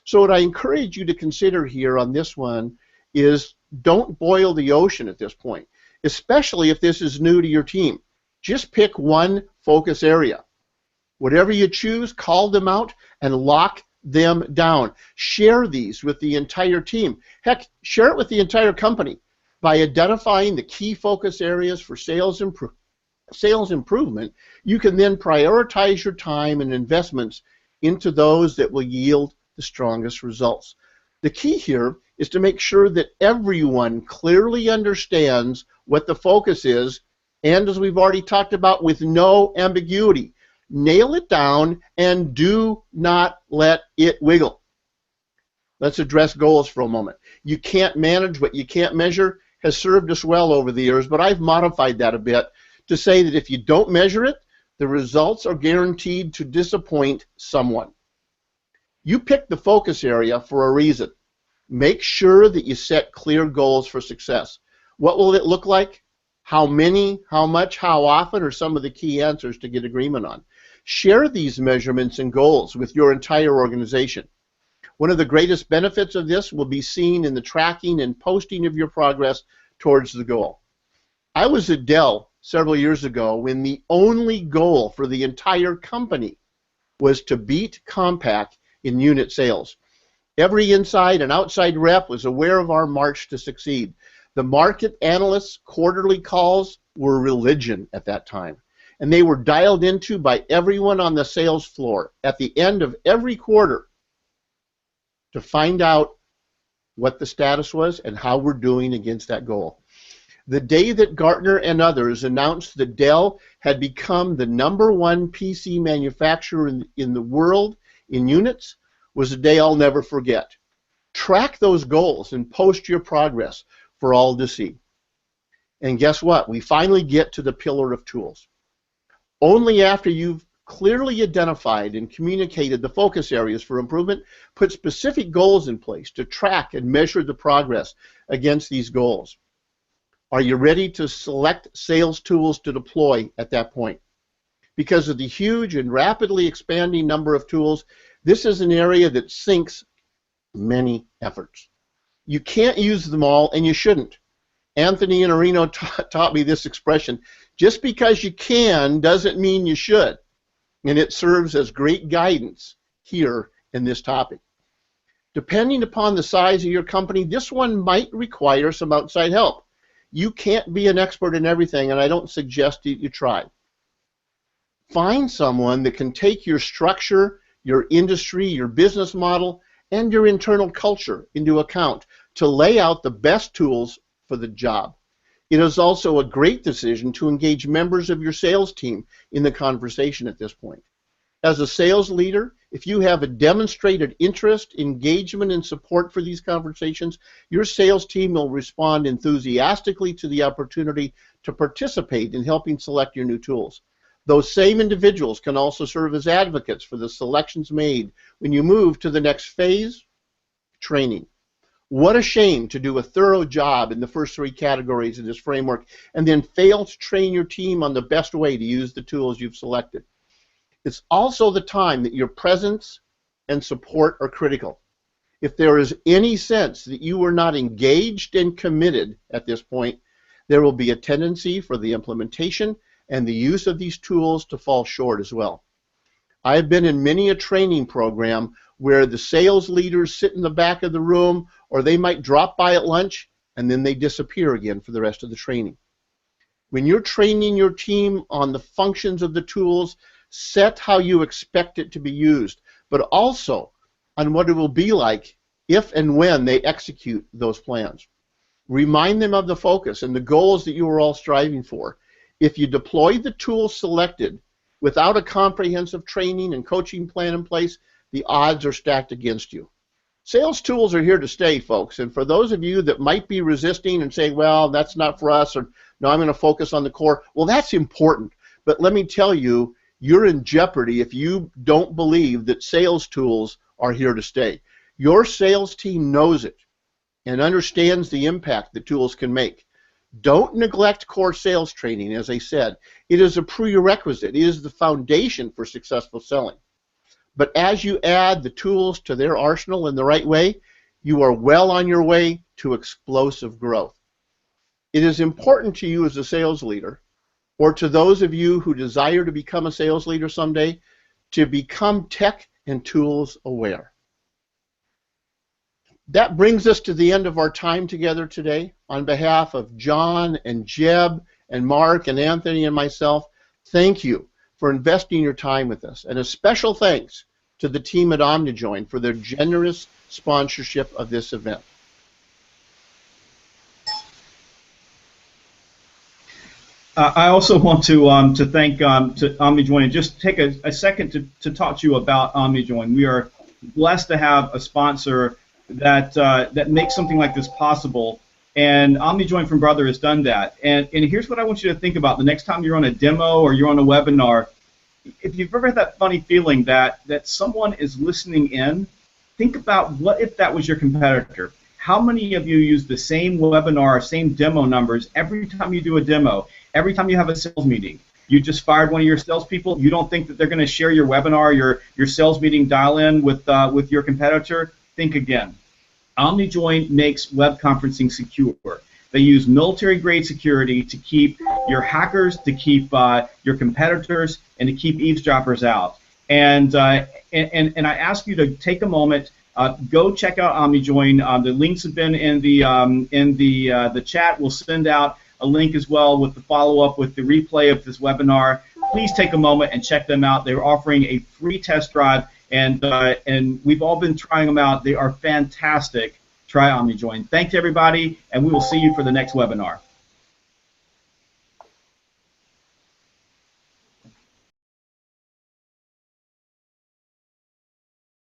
So what I encourage you to consider here on this one is don't boil the ocean at this point, especially if this is new to your team. Just pick one focus area. Whatever you choose, call them out and lock them down. Share these with the entire team. Heck, share it with the entire company by identifying the key focus areas for sales improvement. You can then prioritize your time and investments into those that will yield the strongest results. The key here is to make sure that everyone clearly understands what the focus is, and as we've already talked about, with no ambiguity. Nail it down and do not let it wiggle. Let's address goals for a moment. You can't manage what you can't measure has served us well over the years, but I've modified that a bit to say that if you don't measure it, the results are guaranteed to disappoint someone. You picked the focus area for a reason. Make sure that you set clear goals for success. What will it look like? How many, how much, how often are some of the key answers to get agreement on. Share these measurements and goals with your entire organization. One of the greatest benefits of this will be seen in the tracking and posting of your progress towards the goal. I was at Dell several years ago when the only goal for the entire company was to beat Compaq in unit sales. Every inside and outside rep was aware of our march to succeed. The market analysts' quarterly calls were religion at that time, and they were dialed into by everyone on the sales floor at the end of every quarter to find out what the status was and how we're doing against that goal. The day that Gartner and others announced that Dell had become the #1 PC manufacturer in the world in units was a day I'll never forget. Track those goals and post your progress for all to see. And guess what? We finally get to the pillar of tools. Only after you've clearly identified and communicated the focus areas for improvement, put specific goals in place to track and measure the progress against these goals. Are you ready to select sales tools to deploy at that point? Because of the huge and rapidly expanding number of tools, this is an area that sinks many efforts. You can't use them all, and you shouldn't. Anthony Iannarino taught me this expression: just because you can doesn't mean you should. And it serves as great guidance here in this topic. Depending upon the size of your company, this one might require some outside help. You can't be an expert in everything, and I don't suggest that you try. Find someone that can take your structure, your industry, your business model, and your internal culture into account to lay out the best tools for the job. It is also a great decision to engage members of your sales team in the conversation at this point. As a sales leader, if you have a demonstrated interest, engagement, and support for these conversations, your sales team will respond enthusiastically to the opportunity to participate in helping select your new tools. Those same individuals can also serve as advocates for the selections made when you move to the next phase, training. What a shame to do a thorough job in the first 3 categories of this framework and then fail to train your team on the best way to use the tools you've selected. It's also the time that your presence and support are critical. If there is any sense that you are not engaged and committed at this point, there will be a tendency for the implementation and the use of these tools to fall short as well. I've been in many a training program where the sales leaders sit in the back of the room, or they might drop by at lunch and then they disappear again for the rest of the training. When you're training your team on the functions of the tools, set how you expect it to be used, but also on what it will be like if and when they execute those plans. Remind them of the focus and the goals that you are all striving for. If you deploy the tools selected without a comprehensive training and coaching plan in place, the odds are stacked against you. Sales tools are here to stay, folks, and for those of you that might be resisting and saying, well, that's not for us, or no, I'm going to focus on the core, well, that's important. But let me tell you, you're in jeopardy if you don't believe that sales tools are here to stay. Your sales team knows it and understands the impact that tools can make. Don't neglect core sales training, as I said. It is a prerequisite. It is the foundation for successful selling. But as you add the tools to their arsenal in the right way, you are well on your way to explosive growth. It is important to you as a sales leader, or to those of you who desire to become a sales leader someday, to become tech and tools aware. That brings us to the end of our time together today. On behalf of John and Jeb and Mark and Anthony and myself, thank you for investing your time with us. And a special thanks to the team at OmniJoin for their generous sponsorship of this event. I also want to thank to OmniJoin and just take a second to talk to you about OmniJoin. We are blessed to have a sponsor that makes something like this possible. And OmniJoin from Brother has done that. And here's what I want you to think about the next time you're on a demo or you're on a webinar. If you've ever had that funny feeling that someone is listening in, think about what if that was your competitor. How many of you use the same webinar, same demo numbers every time you do a demo, every time you have a sales meeting? You just fired one of your salespeople. You don't think that they're going to share your webinar, your sales meeting dial-in with your competitor? Think again. OmniJoin makes web conferencing secure. They use military-grade security to keep your hackers, to keep your competitors, and to keep eavesdroppers out. And I ask you to take a moment, go check out OmniJoin. The links have been in the chat. We'll send out a link as well with the follow-up with the replay of this webinar. Please take a moment and check them out. They're offering a free test drive, and we've all been trying them out. They are fantastic. Try OmniJoin. Thanks, everybody, and we will see you for the next webinar.